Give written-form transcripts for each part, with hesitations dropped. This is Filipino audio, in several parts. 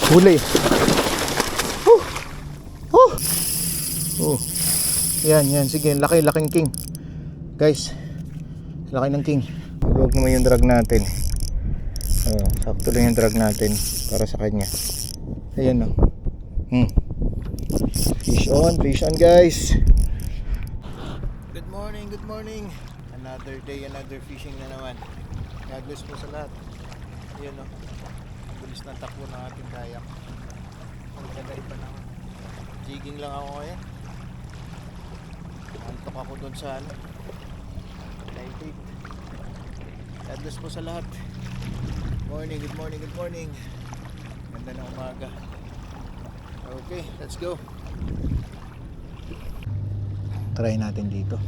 Huli. Oh. Oh. Yan. Sige, laking king. Guys, laki ng king. Huwag naman yung drag natin. Sakto lang yung drag natin para sa kanya. Ayan, Fish on guys. Good morning. Another day, another fishing na naman. God bless po sa lahat. Ayan, bilis ng takbo ng ating kayak. Ang ganda pa naman. Jigging lang ako ngayon. Antok ako doon sa light tape. God bless po sa lahat. Good morning. Ganda ng umaga. Okay, let's go. Try natin dito.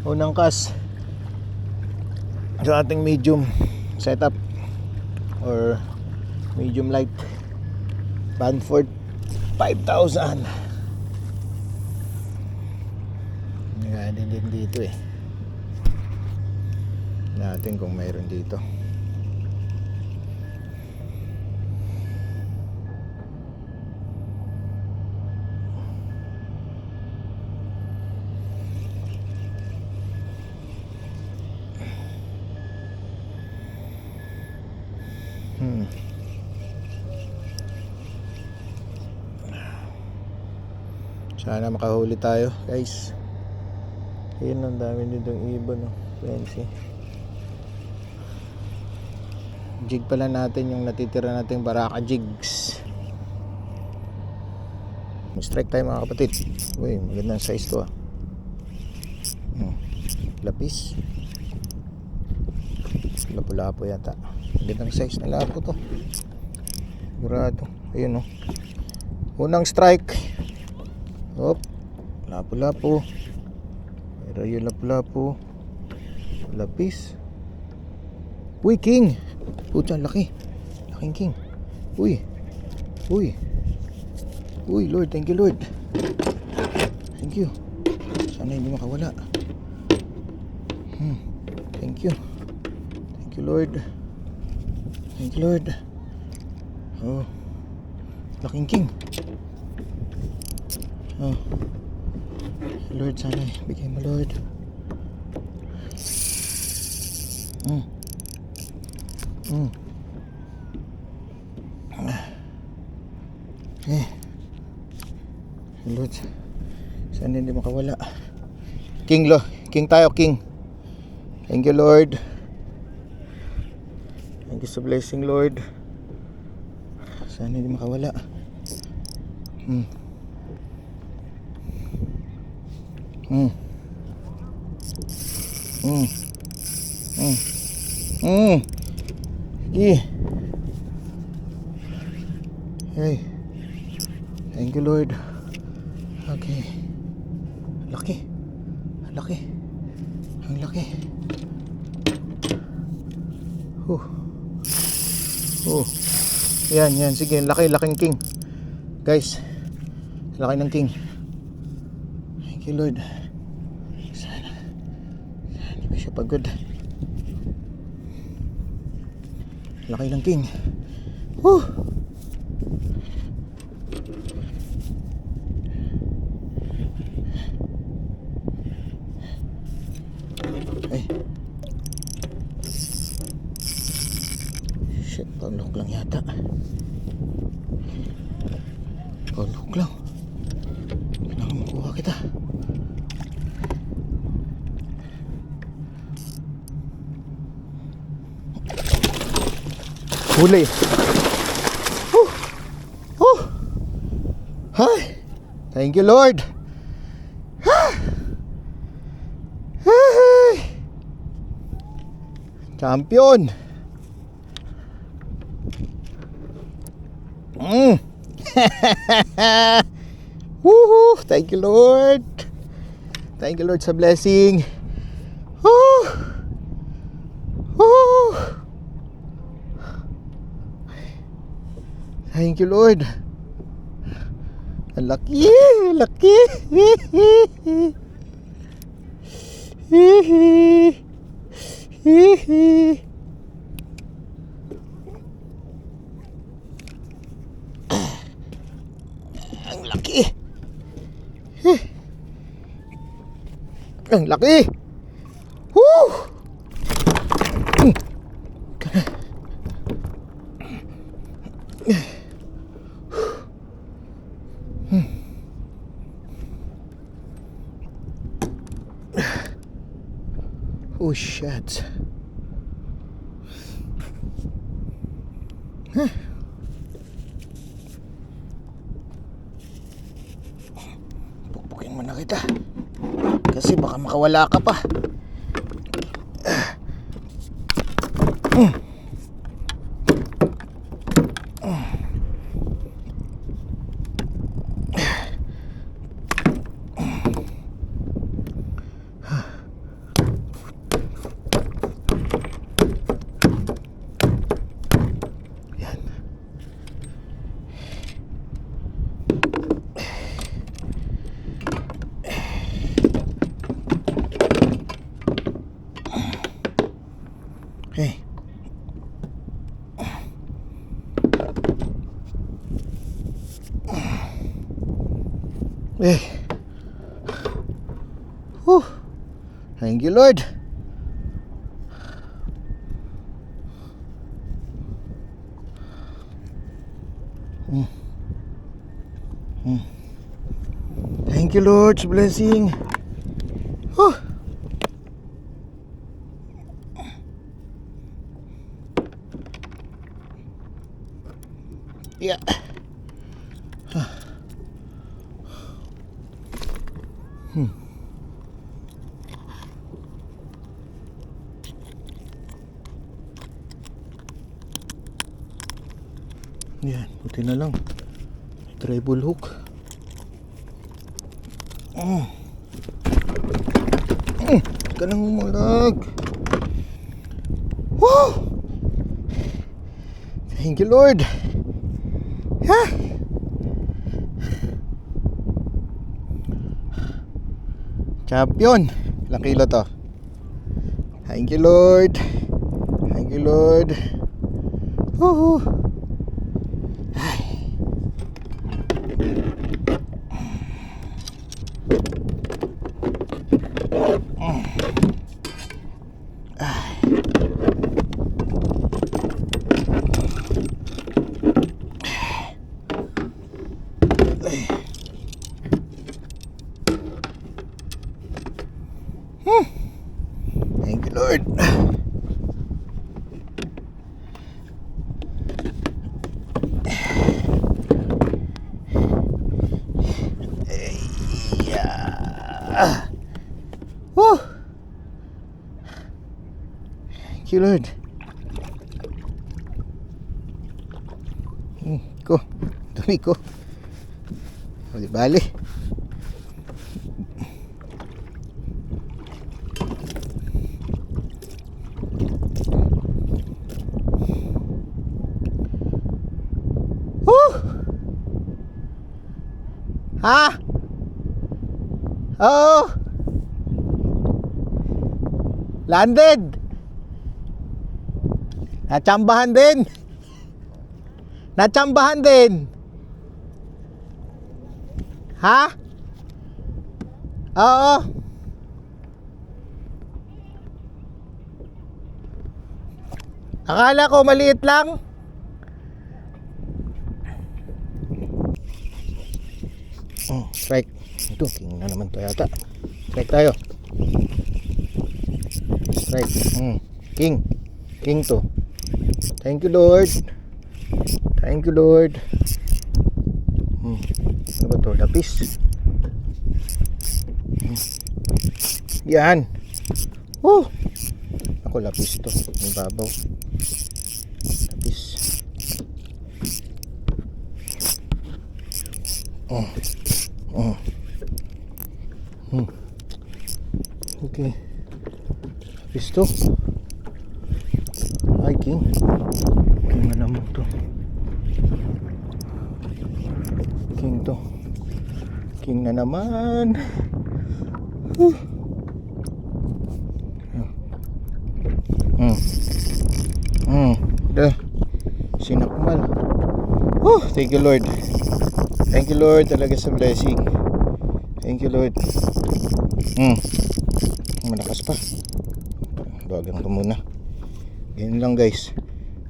Unang cast sa ating medium setup or medium light Banford 5,000. Nagaling din dito natin kung mayroon dito. Sana makahuli tayo, guys. Ayun, ang dami nitong ibon, fancy. Jig pala natin yung natitira nating baraka jigs. Strike tayo mga kapatid. Uy, magandang size to Lapis. Lapu-lapo yata. Magandang size na lapo to. Sigurado. Ayun unang strike. Hop. Lapu-lapo. Pero yung lapu-lapo. Lapis. Uy, king. Puta, laki. Laking king. Uy, Lord, thank you, Lord. Thank you. Sana hindi makawala. Thank you, Lord. Oh, laking king. Lord, sana bigay mo, Lord. Lord, sana hindi makawala. King tayo, king. Thank you, Lord. Thank you sa blessing, Lord. Sana hindi makawala. Hey. Thank you, Lord. Okay. Laki. Ang laki. Yan. Sige, laking king. Guys, laki ng king. Thank you, Lord. Sana hindi ba siya pagod? Laki ng king. Shit, paulok lang yata. Paulok lang. Kailangan makuha kita. Huli. Hi. Thank you, Lord. Champion. Woohoo! Thank you, Lord. Thank you, Lord, sa blessing. Thank you, Lord. Ang laki. laki. Ang laki. Woo! Oh shit. Pukpukin mo na kita. Kasi baka makawala ka pa. Okay. Whew. Thank you, Lord. Thank you, Lord's blessing. Whew. Yeah. Yan, buti na lang. Treble hook. Ka nang umalag. Woo! Thank you, Lord. Ha? Champion. Ilang kilo to? Thank you, Lord. Thank you, Lord. Woohoo! Thank you, Lord. Woo! Thank you, Lord. Ko, dumi ko. O di bali. Ha? Oo. Landed. Natsambahan din. Natsambahan din. Ha? Oo. Akala ko maliit lang. Strike. Ito, king na naman to yata. Strike tayo. Strike. King. King to. Thank you, Lord. Thank you, Lord. Ano ba to? Lapis. Yan. Oh. Ako lapis to. May babaw. Lapis. Okay. Lapis to. Ay, king. King na naman to. King to. King na naman. Sinakmal. Thank you, Lord. Thank you Lord talaga sa blessing. Thank you Lord. Malakas pa. Bagang ko muna. Ganyan lang guys.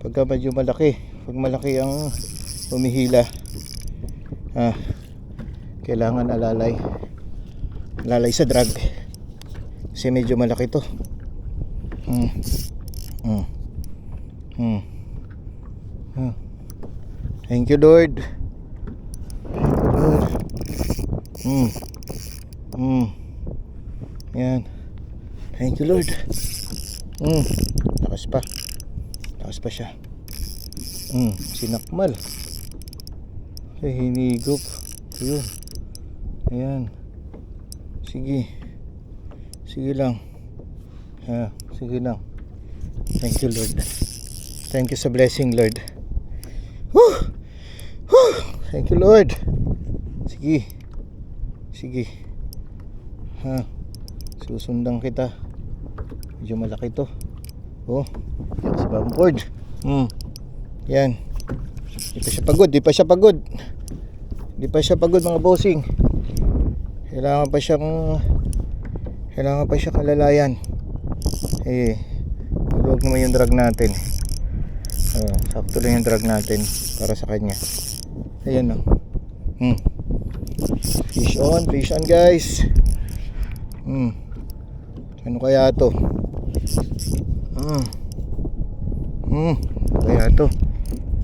Pagka medyo malaki, pag malaki ang humihila, kailangan alalay sa drag kasi medyo malaki to. Thank you Lord. Yan. Thank you Lord. Lakas pa siya. Sinakmal. Hinigop. Ayun. Ayan. Sige lang. Sige lang. Thank you Lord. Thank you sa blessing Lord. Thank you Lord. Sige. Susundan kita. Medyo malaki to. Yan si Bamford. Yan. Di pa siya pagod mga bossing. Kailangan pa siyang kalalayan. Huwag naman yung drag natin. Sakto lang yung drag natin para sa kanya. Ayan o. Fish on guys. Ano kaya to? Kaya to.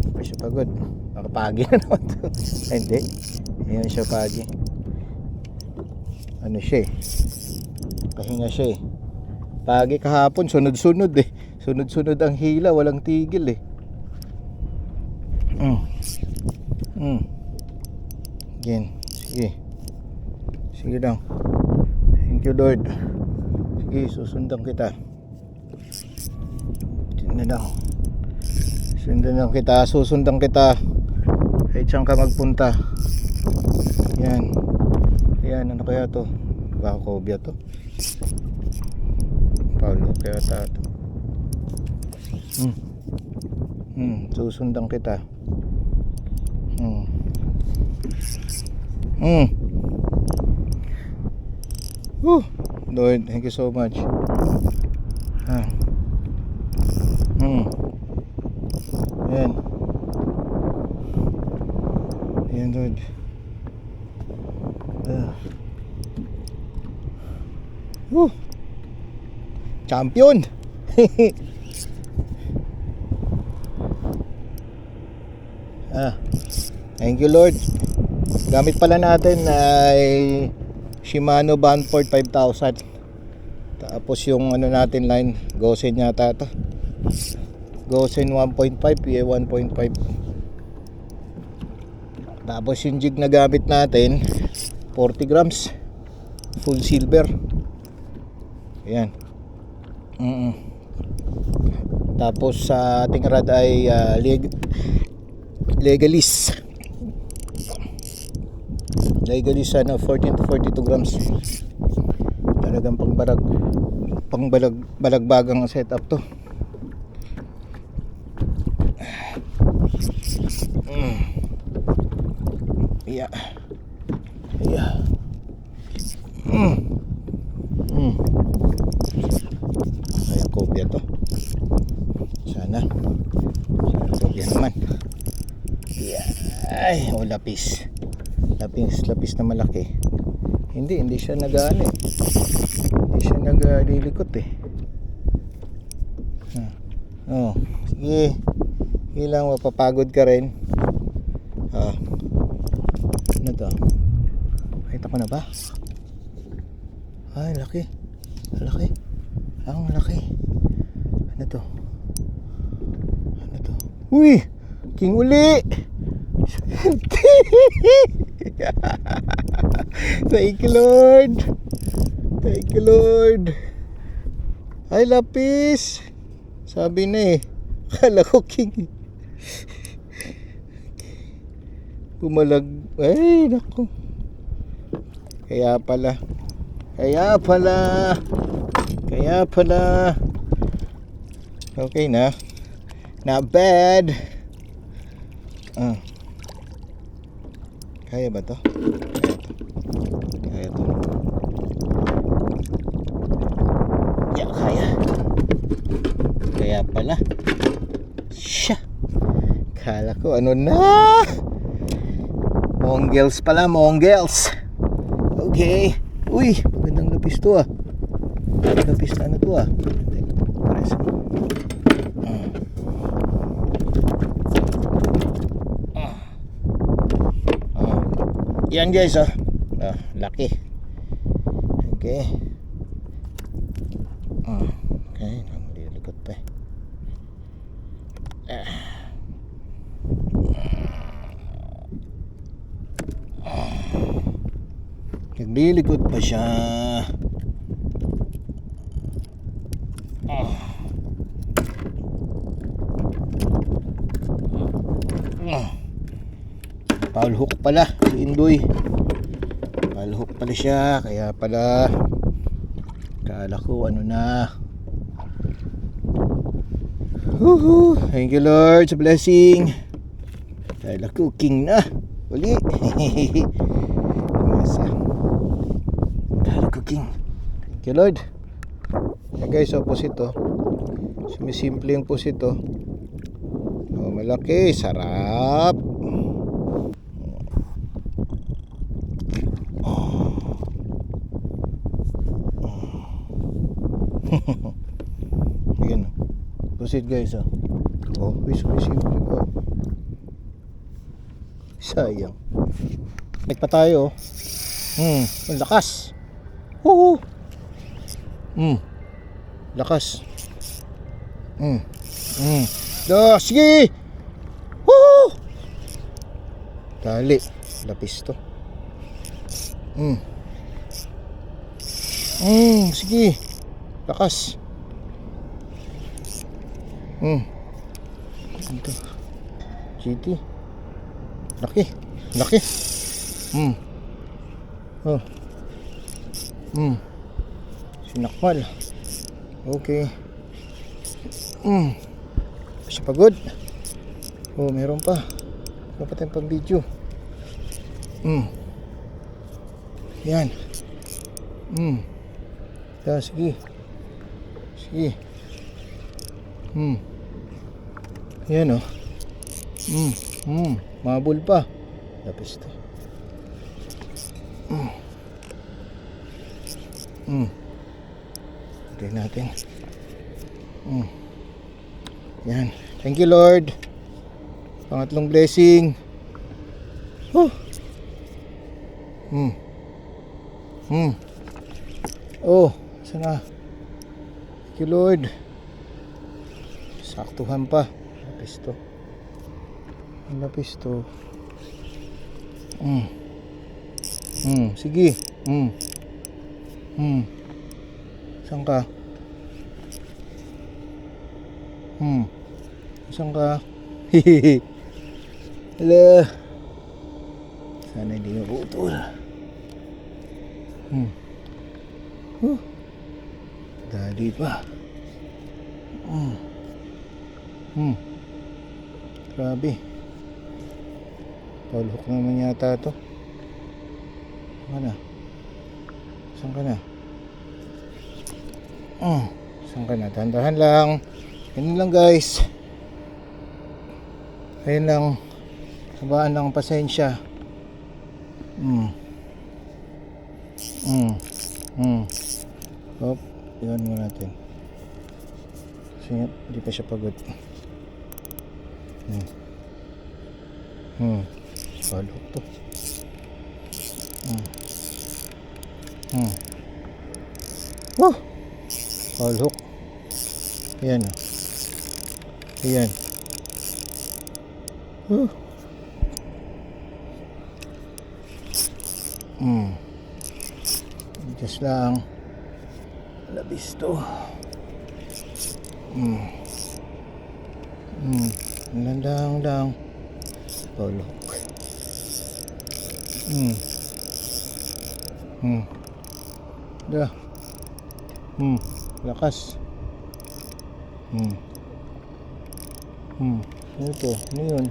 Hindi siya pagod. Nakapagi na naman to. Hindi. Ayan siya pagi. Ano siya eh. Pahinga siya eh. Pagi kahapon sunod-sunod eh. Sunod-sunod ang hila. Walang tigil eh. Again. Sige lang. Thank you Lord. Sige, susundan kita. Susundan kita. Kahit saan ka magpunta. Yan. Ano kaya to? Baka cobia to. Paulo kaya to. Susundan kita. Lord, thank you so much. Ayan Lord. Champion. Thank you Lord. Gamit pala natin ay Shimano Bamford 5000. Tapos yung ano natin line, Gosen yata to. Gosen 1.5, PA 1.5. Tapos yung jig na gamit natin 40 grams full silver. Ayan. Tapos sa ating rod ay Legalis ano, 14 to 42 grams. Talagang balagbagang setup to. Yeah. Ay, cobia to. Sana cobia naman. Ay, lapis na malaki. Hindi siya nag-ano eh. Hindi siya naglilikot eh. Sige lang, mapapagod ka rin. Ano to? Kita ko na ba? Ay, laki. Ang laki. Ano to? Uy! King uli! Thank you Lord. Ay, lapis. Sabi na eh. Akala ko king. Pumalag. Ay, naku. Kaya pala. Okay na. Not bad. Kaya ba to? Kaya to. Yeah, kaya. Kaya pala. Siya. Kala ko ano na. Monggels pala, monggels. Okay. Uy, magandang lapis to ah. Lapis na ano to ah. Pares. Yan guys oh. Laki. Okay. Okay, nalilikot pa eh. Naglilikot pa siya. Foul hook pala si Indoy. Foul hook pala siya. Kaya pala kala ko ano na. Woohoo! Thank you Lord sa blessing. Kala ko king na. Uli. Kala ko king. Thank you Lord. Yan guys, opposite oh. Sumisimple yung pusit oh. Oh, malaki, sarap. Ayan oh. Pusit guys oh. Oh, sumisimple oh. Sayang. Balik pa tayo oh. Ang lakas. Woohoo. Lakas. Sige. Woo! Dali. Lapis to. Sige. Lakas. Ito. GT. Laki. Laki. Oh. Sinakmal. Okay. Siya pagod. Oh, meron pa. Meron pa tayong pang-video. Yan. Sige. Sige. Yan oh. Mabul pa. Lapis to. Tignan natin. Yan. Thank you Lord. Pangatlong blessing. Oh, sana. Thank you Lord. Saktuhan pa. Lapis to. Ang lapis to. Sige. Saan ka? Saan ka? Hello. Sana hindi nyo putol. Dali pa. Grabe. Foul hook naman yata to. Saan ka na? Saan ka na? Dahan-dahan lang. Ganun lang guys. Ayun lang. Sabaan lang pasensya. Hop, iwan mo natin. Kasi hindi pa siya pagod. Foul hook to. Foul hook. Ayan o. Ayan. Just lang. Labis to. Landang. Foul hook. Lakas. Ano to? Ano yun?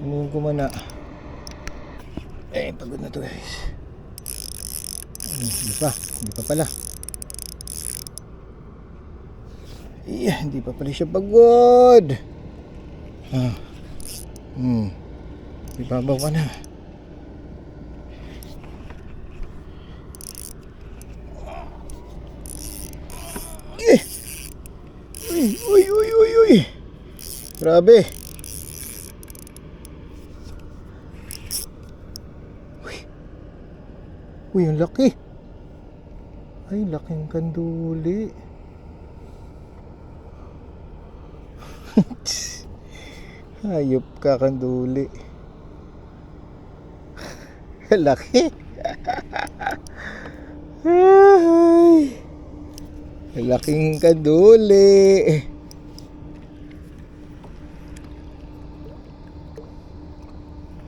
Ano yung kumana? Eh, pagod na to guys. Hindi pa pala. Hindi pa pala siya pagod. Ibabaw ka na. Uy. Grabe. Uy, ang laki. Ay, laking kanduli. Hayop ka, kanduli. Laki. Ay, laking kanduli.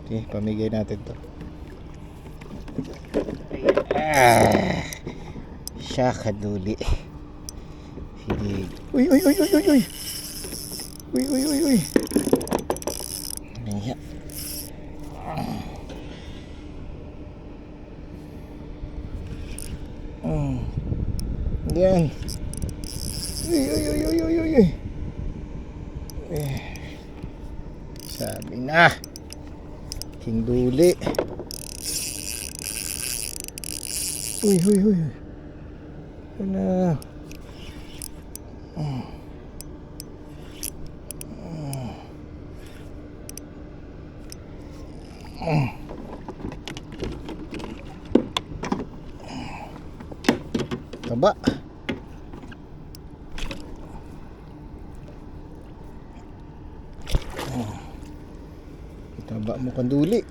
Okay, pamigay natin to. Siya, kanduli. Sige. Uy. Uy. Ayan. Yan. Uy. Sabi na. King duli. Uy. Ano? Taba. Taba mo, kanduli.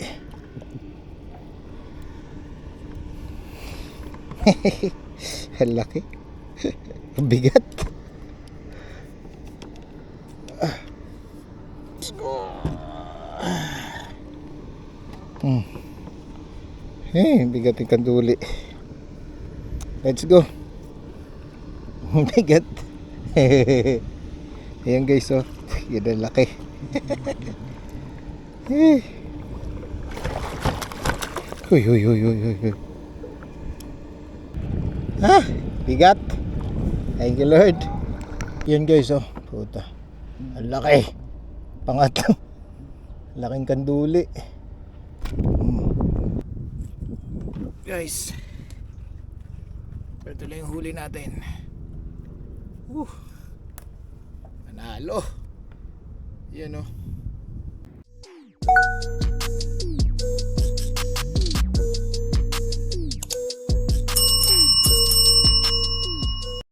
Ang laki. Ang bigat. Let's go. Bigat yung kanduli. Let's go. Bigat. Ayan guys, oh. Yan ang laki. Uy. Bigat. Thank you, Lord. Yan guys, oh. Puta. Ang laki. Pangatlo. Laking kanduli. Guys, ito lang yung huli natin. Panalo. Yan, oh.